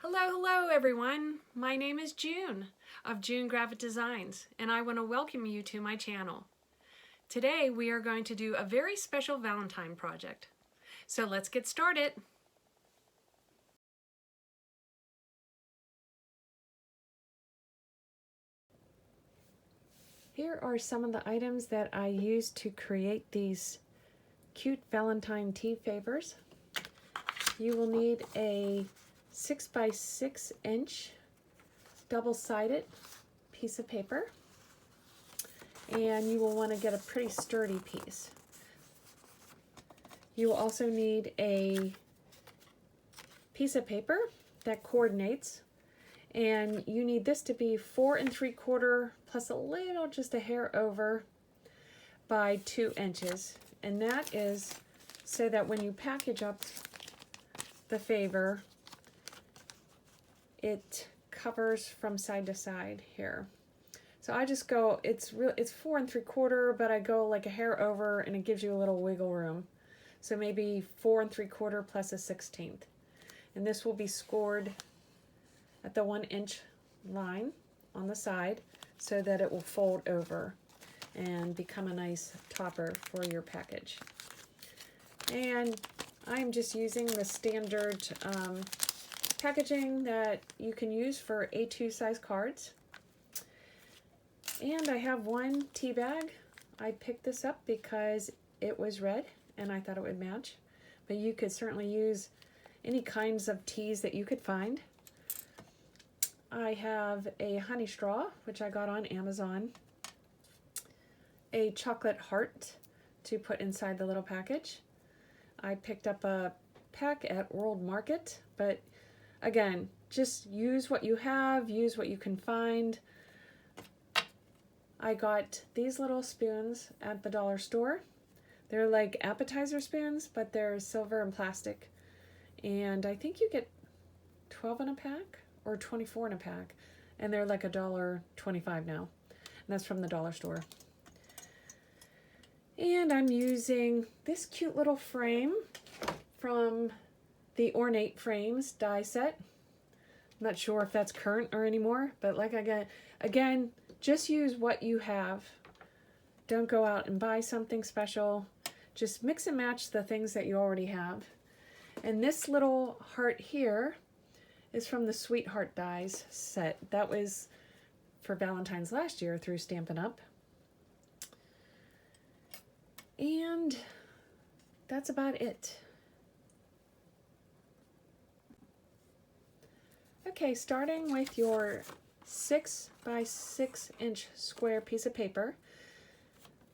Hello everyone. My name is June of June Graphic Designs, and I want to welcome you to my channel. Today we are going to do a very special Valentine project. So let's get started. Here are some of the items that I used to create these cute Valentine Tea Favors. You will need a 6 by 6 inch double-sided piece of paper, and you will want to get a pretty sturdy piece. You will also need a piece of paper that coordinates, and you need this to be 4 3/4 plus a little, just a hair over, by 2 inches, and that is so that when you package up the favor, it covers from side to side here. So I just go, it's 4 3/4, but I go like a hair over, and it gives you a little wiggle room. So maybe 4 3/4 plus a 1/16. And this will be scored at the 1 inch line on the side so that it will fold over and become a nice topper for your package. And I'm just using the standard packaging that you can use for A2 size cards. And I have one tea bag. I picked this up because it was red and I thought it would match, but you could certainly use any kinds of teas that you could find. I have a honey straw, which I got on Amazon, a chocolate heart to put inside the little package. I picked up a pack at World Market, but again, just use what you have, use what you can find. I got these little spoons at the dollar store. They're like appetizer spoons, but they're silver and plastic. And I think you get 12 in a pack or 24 in a pack. And they're like $1.25 now. And that's from the dollar store. And I'm using this cute little frame from the Ornate Frames die set. I'm not sure if that's current or anymore, but like again, just use what you have. Don't go out and buy something special. Just mix and match the things that you already have. And this little heart here is from the Sweetheart Dies set. That was for Valentine's last year through Stampin' Up. And that's about it. Okay, starting with your 6 by 6 inch square piece of paper,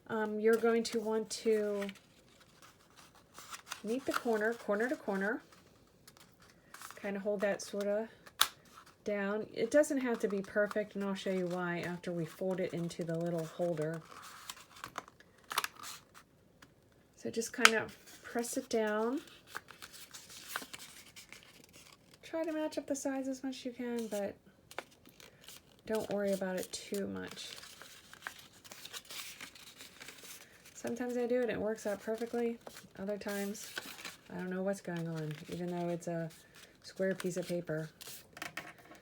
you're going to want to meet the corner to corner. Kind of hold that sort of down. It doesn't have to be perfect, and I'll show you why after we fold it into the little holder. So just kind of press it down. Try to match up the sides as much as you can, but don't worry about it too much. Sometimes I do it and it works out perfectly. Other times, I don't know what's going on, even though it's a square piece of paper.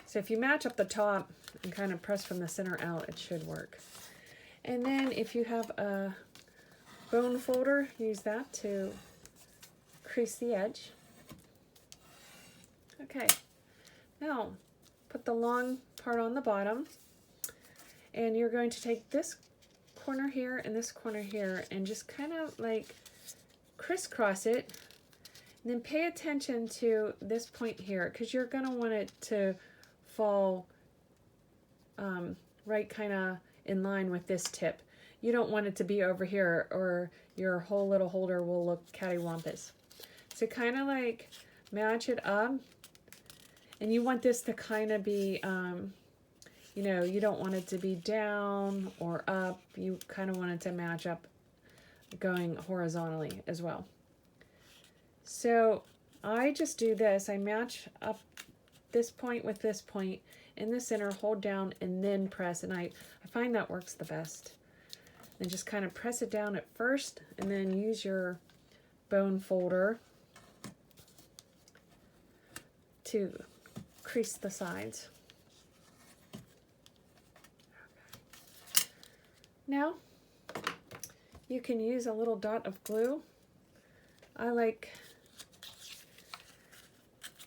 So if you match up the top and kind of press from the center out, it should work. And then if you have a bone folder, use that to crease the edge. Okay, now put the long part on the bottom, and you're going to take this corner here and this corner here and just kind of like crisscross it, and then pay attention to this point here because you're going to want it to fall right kind of in line with this tip. You don't want it to be over here or your whole little holder will look cattywampus. So kind of like match it up. And you want this to kind of be, you know, you don't want it to be down or up. You kind of want it to match up going horizontally as well. So I just do this. I match up this point with this point in the center, hold down, and then press. And I find that works the best. And just kind of press it down at first, and then use your bone folder to crease the sides. Now, you can use a little dot of glue. I like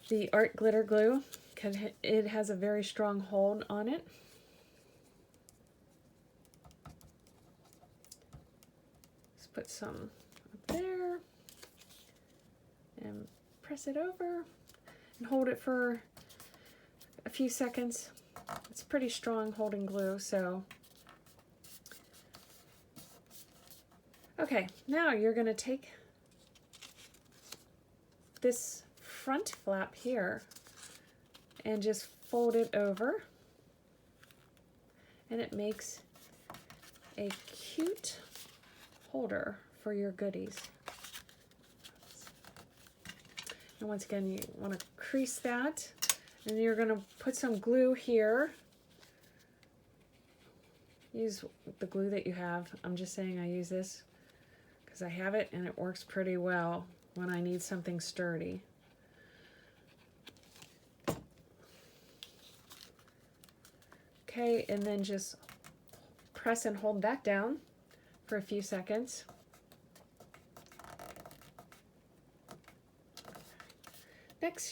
the art glitter glue because it has a very strong hold on it. Let's put some up there and press it over and hold it for a few seconds. It's pretty strong holding glue, so. Okay, now you're going to take this front flap here and just fold it over, and it makes a cute holder for your goodies. And once again, you want to crease that, and you're going to put some glue here. Use the glue that you have. I'm just saying I use this because I have it and it works pretty well when I need something sturdy. Okay, and then just press and hold that down for a few seconds. Next,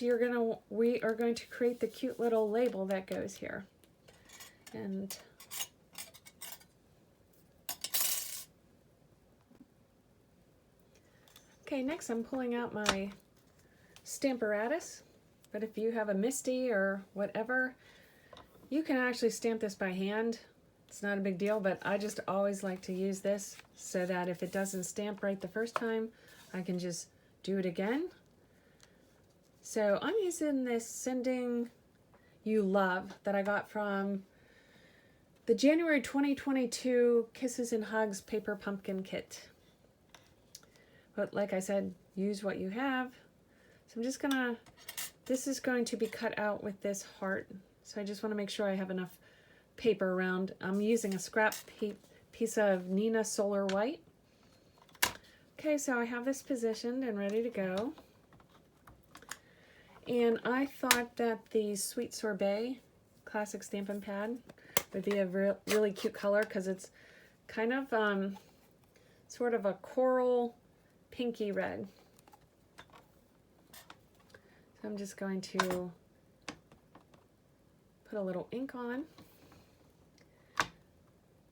we are going to create the cute little label that goes here. And okay, next I'm pulling out my Stamparatus, but if you have a Misty or whatever, you can actually stamp this by hand. It's not a big deal, but I just always like to use this so that if it doesn't stamp right the first time, I can just do it again. So I'm using this Sending You Love that I got from the January 2022 Kisses and Hugs Paper Pumpkin Kit. But like I said, use what you have. So I'm just gonna, this is going to be cut out with this heart. So I just want to make sure I have enough paper around. I'm using a scrap piece of Nina Solar White. Okay, so I have this positioned and ready to go. And I thought that the Sweet Sorbet Classic Stampin' Pad would be a really cute color because it's kind of sort of a coral pinky red. So I'm just going to put a little ink on,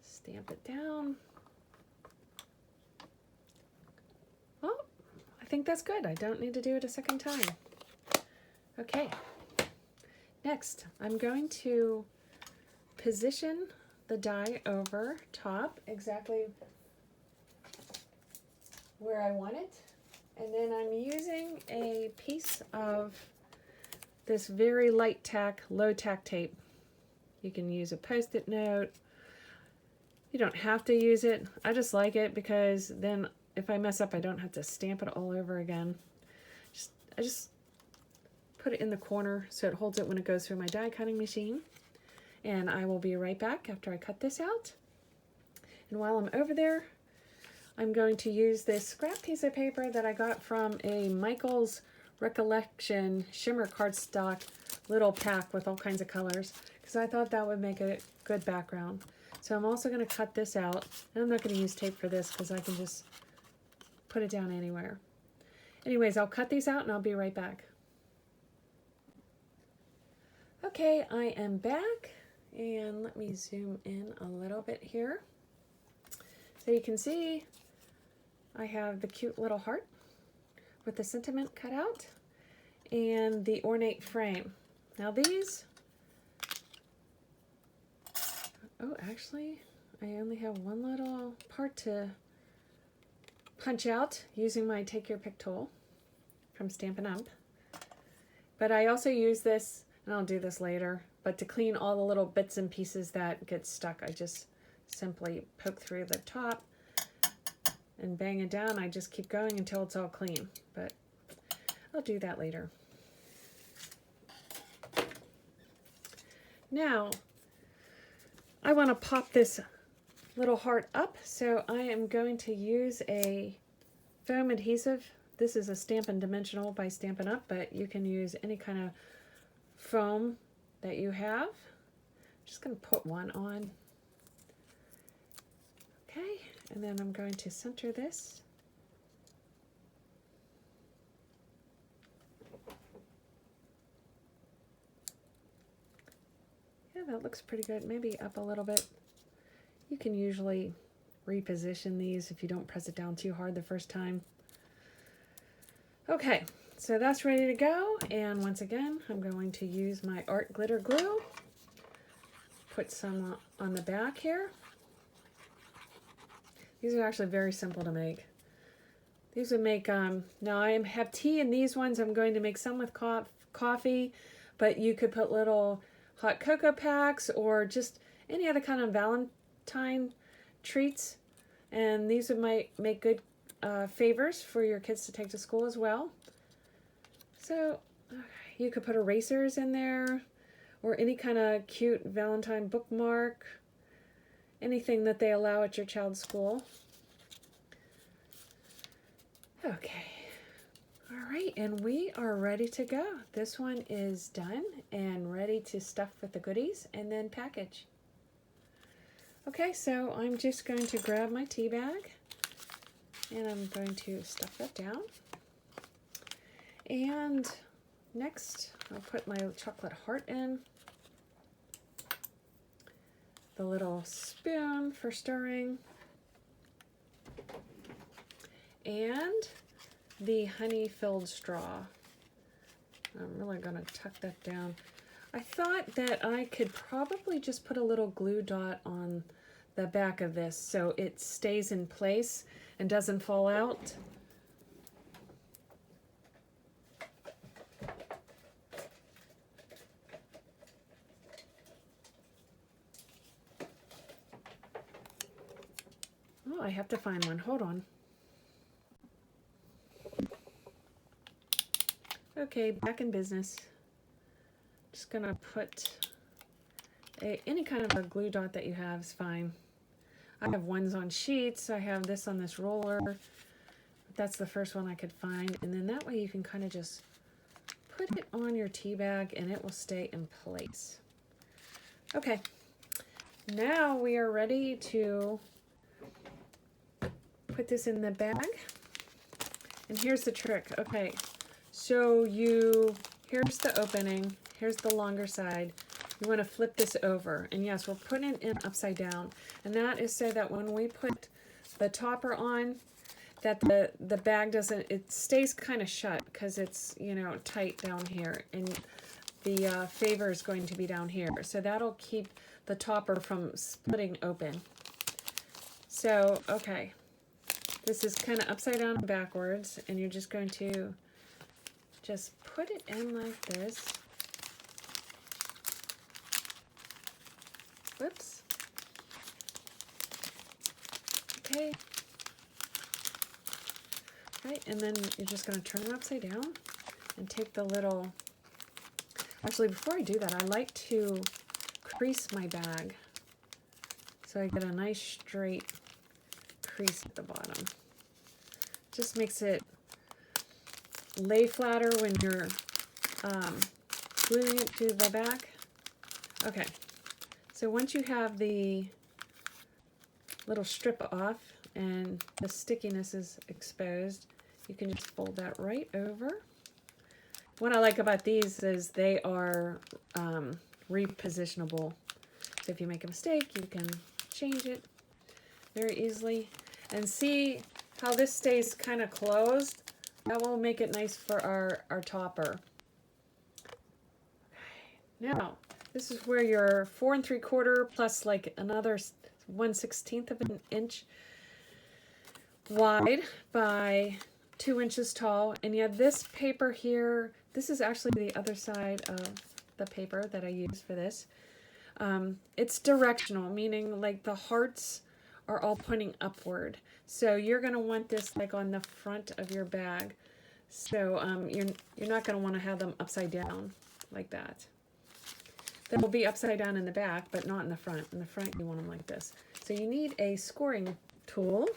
stamp it down. Oh, I think that's good. I don't need to do it a second time. Okay, next I'm going to position the die over top exactly where I want it, and then I'm using a piece of this very light tack, low tack tape. You can use a Post-it note. You don't have to use it. I just like it because then if I mess up, I don't have to stamp it all over again. I just put it in the corner so it holds it when it goes through my die cutting machine. And I will be right back after I cut this out. And while I'm over there, I'm going to use this scrap piece of paper that I got from a Michael's Recollection shimmer cardstock little pack with all kinds of colors, because I thought that would make a good background. So I'm also going to cut this out, and I'm not going to use tape for this because I can just put it down anywhere. Anyways, I'll cut these out and I'll be right back. Okay, I am back, and let me zoom in a little bit here. So you can see I have the cute little heart with the sentiment cut out and the ornate frame. Now these, oh, actually, I only have one little part to punch out using my Take Your Pick tool from Stampin' Up. But I also use this, and I'll do this later, but to clean all the little bits and pieces that get stuck, I just simply poke through the top and bang it down. I just keep going until it's all clean, but I'll do that later. Now, I want to pop this little heart up, so I am going to use a foam adhesive. This is a Stampin' Dimensional by Stampin' Up, but you can use any kind of foam that you have. I'm just going to put one on. Okay, and then I'm going to center this. Yeah, that looks pretty good. Maybe up a little bit. You can usually reposition these if you don't press it down too hard the first time. Okay, so that's ready to go. And once again, I'm going to use my art glitter glue. Put some on the back here. These are actually very simple to make. These would make, now I have tea in these ones. I'm going to make some with coffee, but you could put little hot cocoa packs or just any other kind of Valentine treats. And these would make good favors for your kids to take to school as well. So you could put erasers in there or any kind of cute Valentine bookmark. Anything that they allow at your child's school. Okay. All right, and we are ready to go. This one is done and ready to stuff with the goodies and then package. Okay, so I'm just going to grab my tea bag and I'm going to stuff that down. And next, I'll put my chocolate heart in. The little spoon for stirring, and the honey-filled straw. I'm really going to tuck that down. I thought that I could probably just put a little glue dot on the back of this so it stays in place and doesn't fall out. Oh, I have to find one. Hold on. Okay, back in business. Just gonna put any kind of a glue dot that you have is fine. I have ones on sheets. I have this on this roller. That's the first one I could find. And then that way you can kind of just put it on your tea bag and it will stay in place. Okay, now we are ready to put this in the bag. And here's the trick. Okay, so here's the opening, here's the longer side. You want to flip this over, and yes, we're putting it in upside down, and that is so that when we put the topper on, that the bag doesn't, it stays kind of shut because it's, you know, tight down here, and the favor is going to be down here, so that'll keep the topper from splitting open. So okay, this is kind of upside down and backwards, and you're just going to just put it in like this. Whoops. Okay. Right, and then you're just going to turn it upside down and take the little... Actually, before I do that, I like to crease my bag so I get a nice straight crease at the bottom. Just makes it lay flatter when you're gluing it to the back. Okay, so once you have the little strip off and the stickiness is exposed, you can just fold that right over. What I like about these is they are repositionable. So if you make a mistake, you can change it very easily. And see how this stays kind of closed? That will make it nice for our topper. Now, this is where your 4 3/4 plus like another 1/16 of an inch wide by 2 inches tall. And you have this paper here. This is actually the other side of the paper that I use for this. It's directional, meaning like the hearts are all pointing upward. So you're going to want this like on the front of your bag. So you're not going to want to have them upside down like that. They will be upside down in the back, but not in the front. In the front, you want them like this. So you need a scoring tool,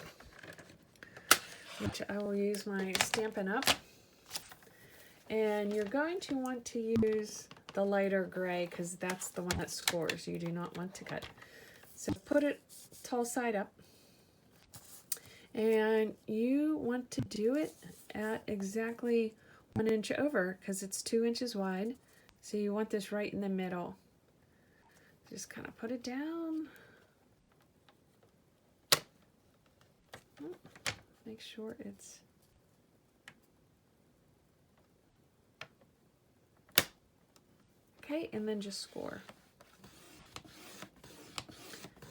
which I will use my Stampin' Up. And you're going to want to use the lighter gray because that's the one that scores. You do not want to cut. So put it tall side up. And you want to do it at exactly 1 inch over because it's 2 inches wide. So you want this right in the middle. Just kind of put it down. Make sure it's okay, and then just score.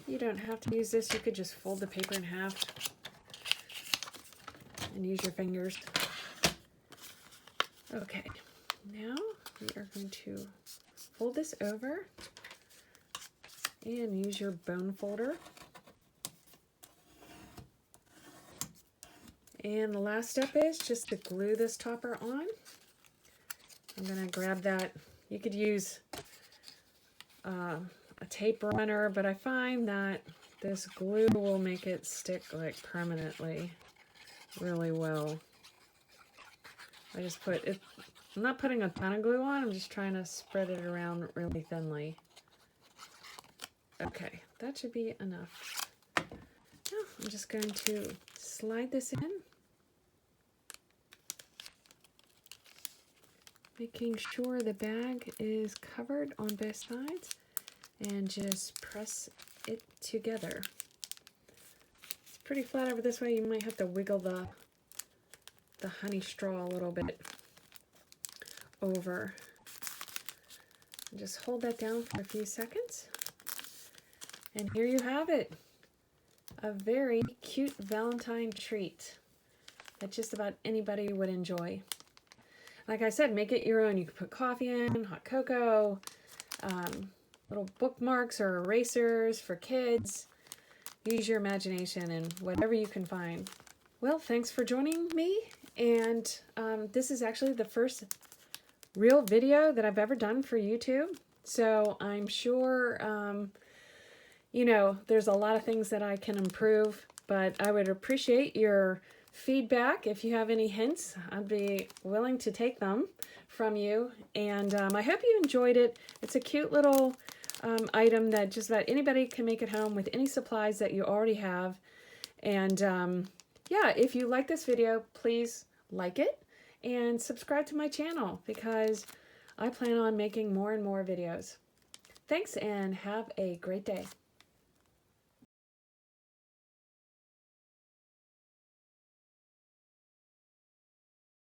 You don't have to use this. You could just fold the paper in half and use your fingers. Okay, now we are going to fold this over and use your bone folder. And the last step is just to glue this topper on. I'm going to grab that. You could use a tape runner, but I find that this glue will make it stick like permanently really well. I just put it, I'm not putting a ton of glue on, I'm just trying to spread it around really thinly. Okay, that should be enough. Now I'm just going to slide this in, making sure the bag is covered on both sides, and just press it together. It's pretty flat over this way. You might have to wiggle the honey straw a little bit over. And just hold that down for a few seconds. And here you have it. A very cute Valentine treat that just about anybody would enjoy. Like I said, make it your own. You can put coffee in, hot cocoa, little bookmarks or erasers for kids. Use your imagination and whatever you can find. Well, thanks for joining me. And this is actually the first real video that I've ever done for YouTube. So I'm sure, you know, there's a lot of things that I can improve, but I would appreciate your feedback. If you have any hints, I'd be willing to take them from you. And I hope you enjoyed it. It's a cute little item that just about anybody can make at home with any supplies that you already have. And yeah, if you like this video, please like it and subscribe to my channel because I plan on making more and more videos. Thanks and have a great day.